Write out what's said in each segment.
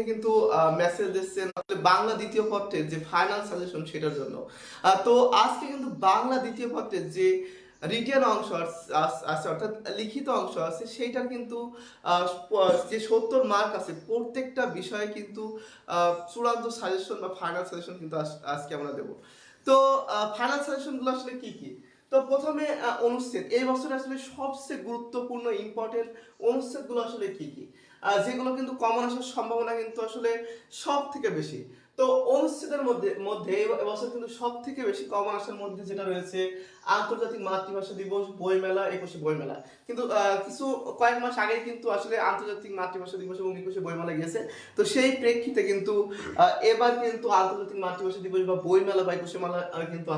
কিন্তু মেসেজ দিচ্ছেন বাংলা দ্বিতীয় পত্রের যে ফাইনাল সাজেশন সেটার জন্য। তো আজকে কিন্তু বাংলা দ্বিতীয় পত্রের যে রিটেন অংশ আছে অর্থাৎ লিখিত অংশ আছে সেইটার কিন্তু যে 70 মার্ক আছে প্রত্যেকটা বিষয়ে কিন্তু চূড়ান্ত সাজেশন বা ফাইনাল সাজেশন কিন্তু আজকে আমরা দেব। তো ফাইনাল সাজেশনগুলো আসলে কি কি? তো প্রথমে অনুচ্ছেদ, এই বছরে আসলে সবচেয়ে গুরুত্বপূর্ণ ইম্পর্টেন্ট অনুচ্ছেদগুলো আসলে কি কি, যেগুলো কিন্তু কমন আসার সম্ভাবনা কিন্তু আসলে সব থেকে বেশি। তো অনুচ্ছেদের মধ্যে এবছর কিন্তু সব থেকে বেশি কমন আসার মধ্যে যেটা রয়েছে আন্তর্জাতিক মাতৃভাষা দিবস, বইমেলা, 21শে বইমেলা। কিন্তু কিছু কয়েক মাস আগে কিন্তু আসলে আন্তর্জাতিক মাতৃভাষা দিবস এবং 21শে বইমেলা গিয়েছে। তো সেই প্রেক্ষিতে কিন্তু এবার কিন্তু আন্তর্জাতিক মাতৃভাষা দিবস বা বইমেলা বা 21শে মেলা কিন্তু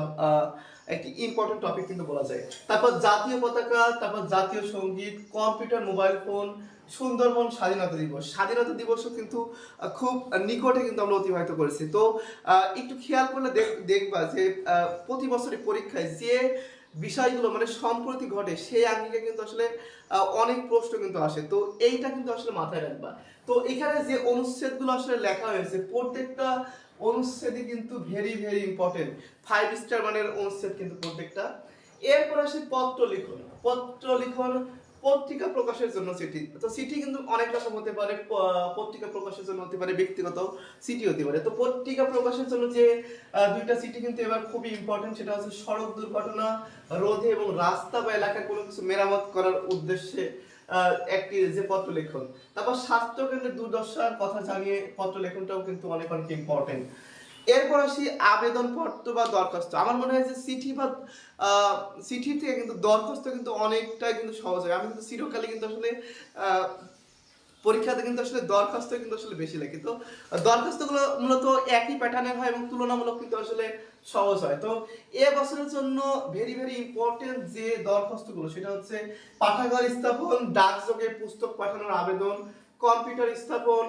একটি ইম্পর্টেন্ট টপিক কিন্তু বলা যায়। তারপর জাতীয় পতাকা, তারপর জাতীয় সঙ্গীত, কম্পিউটার, মোবাইল ফোন, সুন্দরবন, স্বাধীনতা দিবস। স্বাধীনতা দিবসও কিন্তু খুব নিকটে কিন্তু আমরা অতিবাহিত করেছি। তো একটু খেয়াল করলে দেখবা যে প্রতি বছরের পরীক্ষায় যে বিষয়গুলো মানে সম্প্রতি ঘটে সেই আঙ্গিকে কিন্তু আসলে অনেক প্রশ্ন কিন্তু আসে। তো এইটা কিন্তু আসলে মাথায় রাখবা। তো এখানে যে অনুচ্ছেদগুলো আসলে লেখা হয়েছে প্রত্যেকটা অনুচ্ছেদই কিন্তু ভেরি ভেরি ইম্পর্টেন্ট, 5 স্টার মানের অনুচ্ছেদ কিন্তু প্রত্যেকটা। এরপর আসে পত্র লিখন। পত্র লিখন পত্রিকা প্রকাশের জন্য চিঠি। তো চিঠি কিন্তু অনেক রকম হতে পারে, পত্রিকা প্রকাশের জন্য হতে পারে, ব্যক্তিগত চিঠি হতে পারে। তো পত্রিকা প্রকাশের জন্য যে দুইটা চিঠি কিন্তু এবার খুবই ইম্পর্টেন্ট, সেটা হচ্ছে সড়ক দুর্ঘটনা রোধে এবং রাস্তা বা এলাকার কোনো কিছু মেরামত করার উদ্দেশ্যে একটি যে পত্র লেখন। তারপর স্বাস্থ্য কেন্দ্রের দুর্দশার কথা জানিয়ে পত্র লেখনটাও কিন্তু অনেক অনেক ইম্পর্টেন্ট। এরপর আসি আবেদন পত্র বা দরখাস্ত। আমার মনে হয় যে চিঠি বা চিঠি থেকে কিন্তু দরখাস্ত কিন্তু অনেকটাই কিন্তু সহজ হয়। আমি কিন্তু চিরকালই কিন্তু আসলে পরীক্ষাতে কিন্তু আসলে দরখাস্ত কিন্তু আসলে বেশি লাগে। তো দরখাস্তগুলো মূলত একই প্যাটার্নের হয় এবং তুলনামূলক কিন্তু আসলে সহজ হয়। তো এ বছরের জন্য ভেরি ভেরি ইম্পর্টেন্ট যে দরখাস্তগুলো সেটা হচ্ছে পাঠাগার স্থাপন, ডাকযোগে পুস্তক পাঠানোর আবেদন, কম্পিউটার স্থাপন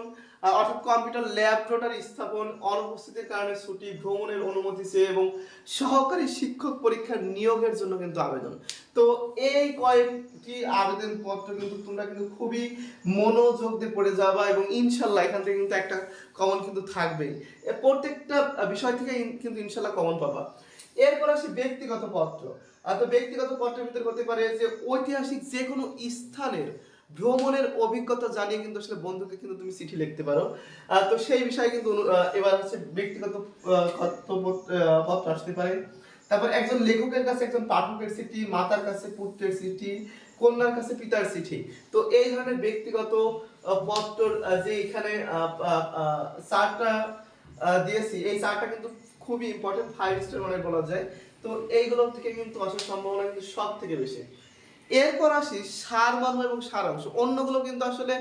অর্থাৎ কম্পিউটার ল্যাবরেটরি স্থাপন, অনুপস্থিতির কারণে ছুটি, ভ্রমণের অনুমতি চেয়ে এবং সহকারী শিক্ষক পরীক্ষার নিয়োগের জন্য কিন্তু আবেদন। তো এই কয়েকটি আবেদন পত্র কিন্তু তোমরা কিন্তু খুবই মনোযোগ দিয়ে পড়ে যাবা এবং ইনশাল্লাহ এখান থেকে কিন্তু একটা কমন কিন্তু থাকবেই। প্রত্যেকটা বিষয় থেকে কিন্তু ইনশাল্লাহ কমন পাবা। এরপর আসি ব্যক্তিগত পত্র। তো ব্যক্তিগত পত্রের ভিতরে হতে পারে যে ঐতিহাসিক যে কোনো স্থানের ভ্রমণের অভিজ্ঞতা জানিয়ে কিন্তু আসলে বন্ধুকে কিন্তু তুমি চিঠি লিখতে পারো। তো সেই বিষয়ে কিন্তু এবার হচ্ছে ব্যক্তিগত পত্র আসতে পারে। তারপর একজন লেখকের কাছে একজন পাঠকের চিঠি, মাতার কাছে পুত্রের চিঠি, কন্যার কাছে পিতার চিঠি। তো এই ধরনের ব্যক্তিগত পত্র যে এখানে চারটা দিয়েছি, এই চারটা কিন্তু খুবই ইম্পর্টেন্ট, 5 স্টার মানে বলা যায়। তো এইগুলো থেকে কিন্তু আসার সম্ভাবনা কিন্তু সব থেকে বেশি। এরপর আসি সারমর্ম এবং সারাংশ। অন্যগুলো কিন্তু আসলে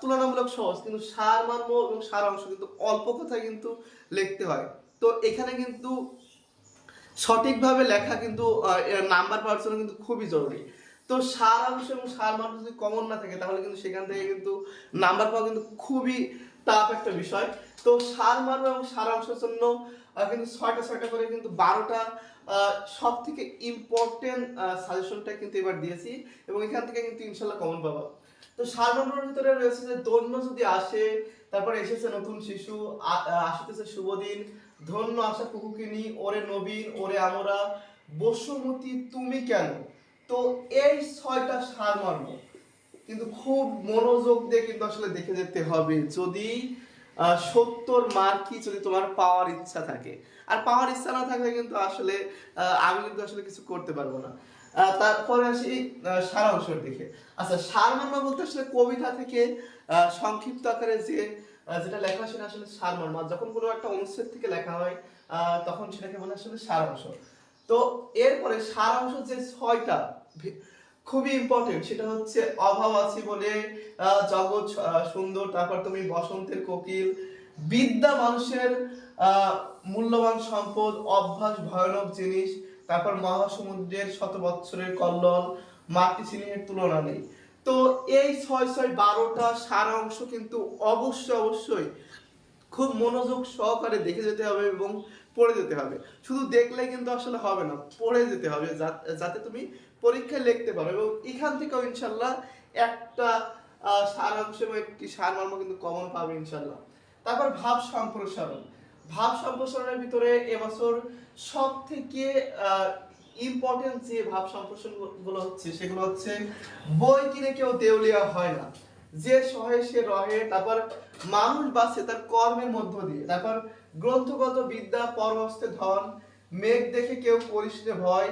তুলনামূলক সহজ, কিন্তু সারমর্ম এবং সারাংশ কিন্তু অল্প কথায় কিন্তু লিখতে হয়। তো এখানে কিন্তু সঠিকভাবে লেখা কিন্তু নাম্বার পাওয়ার জন্য কিন্তু খুবই জরুরি। তো সারাংশ এবং সারমর্ম যদি কমন না থাকে তাহলে কিন্তু সেখান থেকে কিন্তু নাম্বার পাওয়া কিন্তু খুবই টাফ একটা বিষয়। তো সারমর্ম এবং সারাংশের জন্য কিন্তু ছয়টা করে কিন্তু 12টা সব থেকে ইম্পর্টেন্ট সাজেশনটা কিন্তু এবার দিয়েছি এবং এখান থেকে কিন্তু ইনশাল্লাহ কমন পাবো। তো সারমর্মের ভিতরে রয়েছে যে দৈন্য যদি আসে, তারপরে এসেছে নতুন শিশু, আসিতেছে শুভদিন, ধন্য আশা কুকুকিনী, ওরে নবীন, ওরে আমরা, বসুমতী তুমি কেন। তো এই 6টা সারমর্ম কিন্তু খুব মনোযোগ দিয়ে কিন্তু আসলে দেখে যেতে হবে যদি 70 মার্কই যদি তোমার পাওয়ার ইচ্ছা থাকে। আর পাওয়ার ইচ্ছা না থাকলে কিন্তু আসলে আমি কিন্তু আসলে কিছু করতে পারবো না। তারপরে আসি সারাংশের দিকে। আচ্ছা, সারমর্ম বলতে আসলে কবিতা থেকে সংক্ষিপ্ত আকারে যে যেটা লেখা সেটা আসলে সারমর্ম। যখন কোনো একটা অনুচ্ছেদ থেকে লেখা হয় তখন সেটাকে বলে আসলে সারাংশ। তো এরপরে সারাংশ যে 6টা খুবই ইম্পর্টেন্ট, সেটা হচ্ছে অভাব আছি বলে জগৎ সুন্দর, তারপর তুমি বসন্তের কোকিল, বিদ্যা মানুষের মূল্যবান সম্পদ, অভ্যাস ভয়ানক জিনিস, তারপর মহাসমুদ্রের শত বৎসরের কল্লোল, মাটি স্নেহের তুলনা নেই। তো এই 6 6 12টা সারাংশ কিন্তু অবশ্যই খুব মনোযোগ সহকারে দেখে যেতে হবে এবং পড়ে যেতে হবে। শুধু দেখলে কিন্তু আসলে হবে না, পড়ে যেতে হবে যাতে তুমি পরীক্ষায় লিখতে পারো এবং এখান থেকেও ইনশাল্লাহ একটা সারাংশ এবং একটি সারমর্ম কিন্তু কমন পাবে ইনশাল্লাহ। তারপর ভাব সম্প্রসারণ। ভাব সম্প্রসারণের ভিতরে এবছর সব থেকে ইম্পর্টেন্ট যে ভাব সম্প্রসারণ গুলো হচ্ছে সেগুলো হচ্ছে বই কিনে কেউ দেউলিয়া হয় না, যে সহে সে রহে। তারপর মানুষ বাঁচে তার কর্মের মধ্য দিয়ে। তারপর গ্রন্থগত বিদ্যা পরহস্তে ধন, মেঘ দেখে কেউ করিস নে ভয়,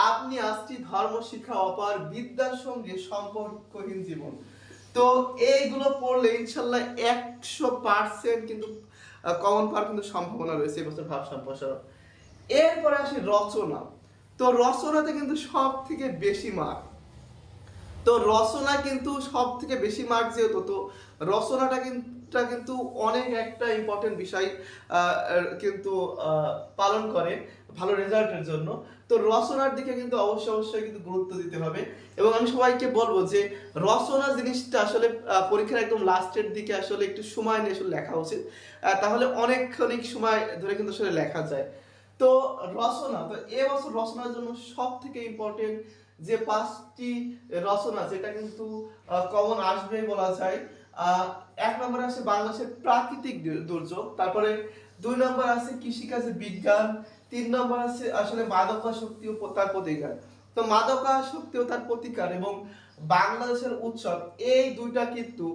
আপনি আসছি ধর্ম শিক্ষা অপার, বিদ্যার সঙ্গে সম্পর্কহীন জীবন। তো এইগুলো পড়লে ইনশাল্লাহ 100% কিন্তু কমন পাওয়ার কিন্তু সম্ভাবনা রয়েছে এবছর ভাব সম্প্রসারণ। এরপরে আসি রচনা। তো রচনাতে কিন্তু সব থেকে বেশি মার্ক, তো রচনা কিন্তু সব থেকে বেশি মার্ক যেহেতু, তো রচনাটা কিন্তু অনেক একটা ইম্পর্টেন্ট বিষয় কিন্তু পালন করে ভালো রেজাল্টের জন্য। তো রচনার দিকে কিন্তু অবশ্যই কিন্তু গুরুত্ব দিতে হবে। এবং আমি সবাইকে বলবো যে রচনা জিনিসটা আসলে পরীক্ষার একদম লাস্টের দিকে আসলে একটু সময় নিয়ে আসলে লেখা উচিত, তাহলে অনেক সময় ধরে কিন্তু আসলে লেখা যায়। তো রচনা, তো এবছর রচনার জন্য সব থেকে ইম্পর্টেন্ট যে 5টি রচনা যেটা কিন্তু কমন আসবে বলা যায়। 1 নম্বরে আছে বাংলাদেশের প্রাকৃতিক দুর্যোগ, তারপরে 2 নম্বর আছে কৃষিকাজে বিজ্ঞান, 3 নম্বর আছে আসলে মাদকাসক্তি ও তার প্রতিকার। তো মাদকাসক্তি ও তার প্রতিকার এবং বাংলাদেশের উৎসব, এই দুইটা কিন্তু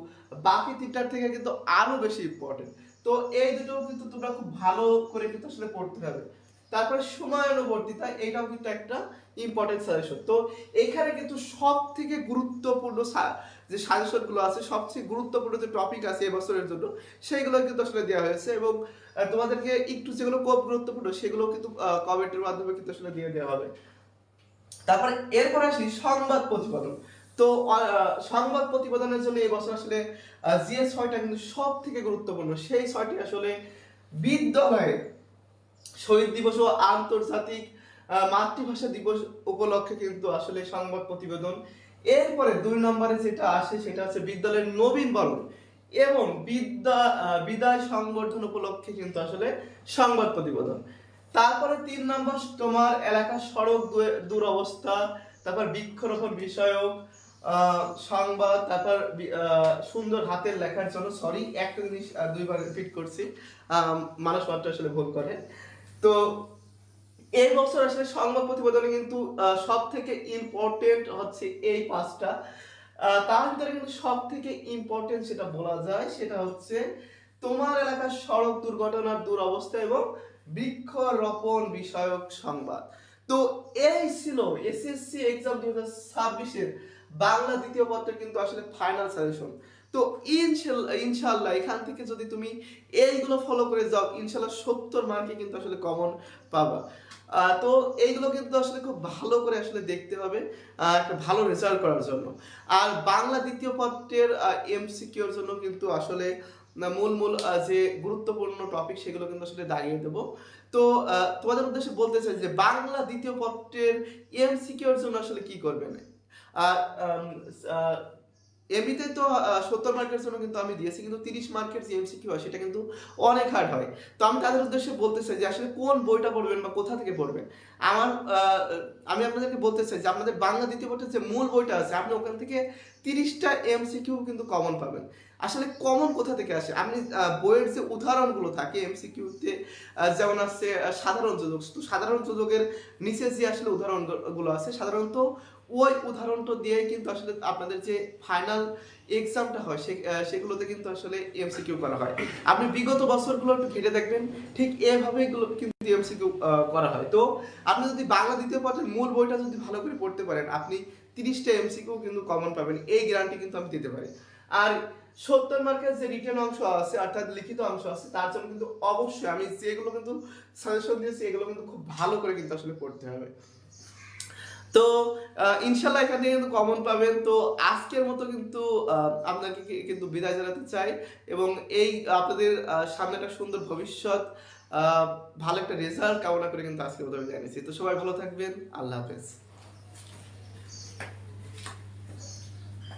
বাকি তিনটার থেকে কিন্তু আরো বেশি ইম্পর্টেন্ট। তো এই দুটো কিন্তু তোমরা খুব ভালো করে কিন্তু আসলে পড়তে হবে। তারপরে সময়ানুবর্তিতা, এটাও কিন্তু একটা ইম্পর্টেন্ট সাজেশন। তো এখানে কিন্তু সব থেকে গুরুত্বপূর্ণ যে সাজেশন গুলো আছে, সবচেয়ে গুরুত্বপূর্ণ যে টপিক আছে এবছরের জন্য সেইগুলো কিন্তু আসলে দেওয়া হয়েছে। এবং তোমাদেরকে একটু যেগুলো খুব গুরুত্বপূর্ণ সেগুলো কিন্তু কমেন্টের মাধ্যমে কিন্তু আসলে দিয়ে দেওয়া হবে। তারপরে এরপর আসি সংবাদ প্রতিবেদন। তো সংবাদ প্রতিবেদনের জন্য এই বছর আসলে যে 6টা কিন্তু সব থেকে গুরুত্বপূর্ণ, সেই 6টি আসলে বিদ্যালয়ে শহীদ দিবস ও আন্তর্জাতিক মাতৃভাষা দিবস উপলক্ষে কিন্তু আসলে সংবাদ প্রতিবেদন। এরপরে 2 নম্বরে যেটা আসে সেটা হচ্ছে বিদ্যালয়ের নবীনবরণ এবং বিদায় সংবর্ধন উপলক্ষে কিন্তু আসলে সংবাদ প্রতিবেদন। তারপরে 3 নম্বর তোমার এলাকার সড়ক দুরবস্থা, তারপর বৃক্ষরোপণ বিষয়ক সংবাদ, তারপর সুন্দর হাতের লেখার জন্য, সরি একটা জিনিস দুইবার রিপিট করছি, মানুষ মাত্র আসলে ভুল করে। তো এই বছর আসলে সংবাদ প্রতিবেদনে কিন্তু সব থেকে ইম্পর্টেন্ট হচ্ছে এই 5টা। তার ভিতরে কিন্তু সব থেকে ইম্পর্টেন্ট যেটা বলা যায় সেটা হচ্ছে তোমার এলাকার সড়ক দুর্ঘটনার দুরবস্থা এবং বৃক্ষরোপণ বিষয়ক সংবাদ। তো এই ছিল এসএসসি এক্সাম 2026-এর বাংলা দ্বিতীয় পত্রের কিন্তু আসলে ফাইনাল সাজেশন। তো ইনশাল্লাহ এখান থেকে যদি তুমি এইগুলো ফলো করে যাও ইনশাল্লাহ 70 মার্কে কিন্তু আসলে কমন পাবা। তো এইগুলো কিন্তু আসলে খুব ভালো করে আসলে দেখতে হবে একটা ভালো রেজাল্ট করার জন্য। আর বাংলা দ্বিতীয় পত্রের এমসিকিউর জন্য কিন্তু আসলে মূল যে গুরুত্বপূর্ণ টপিক সেগুলো কিন্তু আসলে দাঁড়িয়ে দেবো। তো তোমাদের উদ্দেশ্যে বলতে চাই যে বাংলা দ্বিতীয় পত্রের এমসিকিউর জন্য আসলে কি করবেন। এমনিতে তো 70 মার্কের জন্য কিন্তু আমি দিয়েছি, কিন্তু 30 মার্কের যে এমসিকিউ হয় সেটা কিন্তু অনেক হার্ড হয়। তো আমি তাদের উদ্দেশ্যে বলতে চাই যে আসলে কোন বইটা পড়বেন বা কোথা থেকে পড়বেন। আমার আমি আপনাদেরকে বলতে চাই যে আপনাদের বাংলা দ্বিতীয় পত্রের যে মূল বইটা আছে আপনি ওখান থেকে 30টা এমসিকিউ কিন্তু কমন পাবেন। আসলে কমন কোথা থেকে আসে, আপনি বইয়ের যে উদাহরণগুলো থাকে এমসিকিউতে, যেমন আছে সাধারণ যোজক, তো সাধারণ যোজকের নিচে যে আসলে উদাহরণগুলো আছে সাধারণত ওই উদাহরণটা দিয়ে কিন্তু আসলে আপনাদের যে ফাইনাল এক্সামটা হয় সেগুলোতে কিন্তু আসলে এমসিকিউ করা হয়। আপনি বিগত বছরগুলো একটু ঘেটে দেখবেন, ঠিক এভাবে এগুলো কিন্তু এমসিকিউ করা হয়। তো আপনি যদি বাংলা দ্বিতীয় পত্রের মূল বইটা যদি ভালো করে পড়তে পারেন আপনি 30টা এমসিকিউ কিন্তু কমন পাবেন, এই গ্যারান্টি কিন্তু আমি দিতে পারি। আর 70 মার্কের যে রিটেন অংশ আছে অর্থাৎ লিখিত অংশ আছে তার জন্য কিন্তু অবশ্যই আমি যেগুলো কিন্তু সাজেশন দিয়েছি এগুলো কিন্তু খুব ভালো করে কিন্তু আসলে পড়তে হবে। তো ইনশাল্লাহ এখান থেকে কিন্তু কমন পাবেন। তো আজকের মতো কিন্তু আপনাকে কিন্তু বিদায় জানাতে চাই এবং এই আপনাদের সামনে একটা সুন্দর ভবিষ্যৎ, ভালো একটা রেজাল্ট কামনা করে কিন্তু আজকের মতো আমি জানিয়েছি। তো সবাই ভালো থাকবেন, আল্লাহ হাফেজ।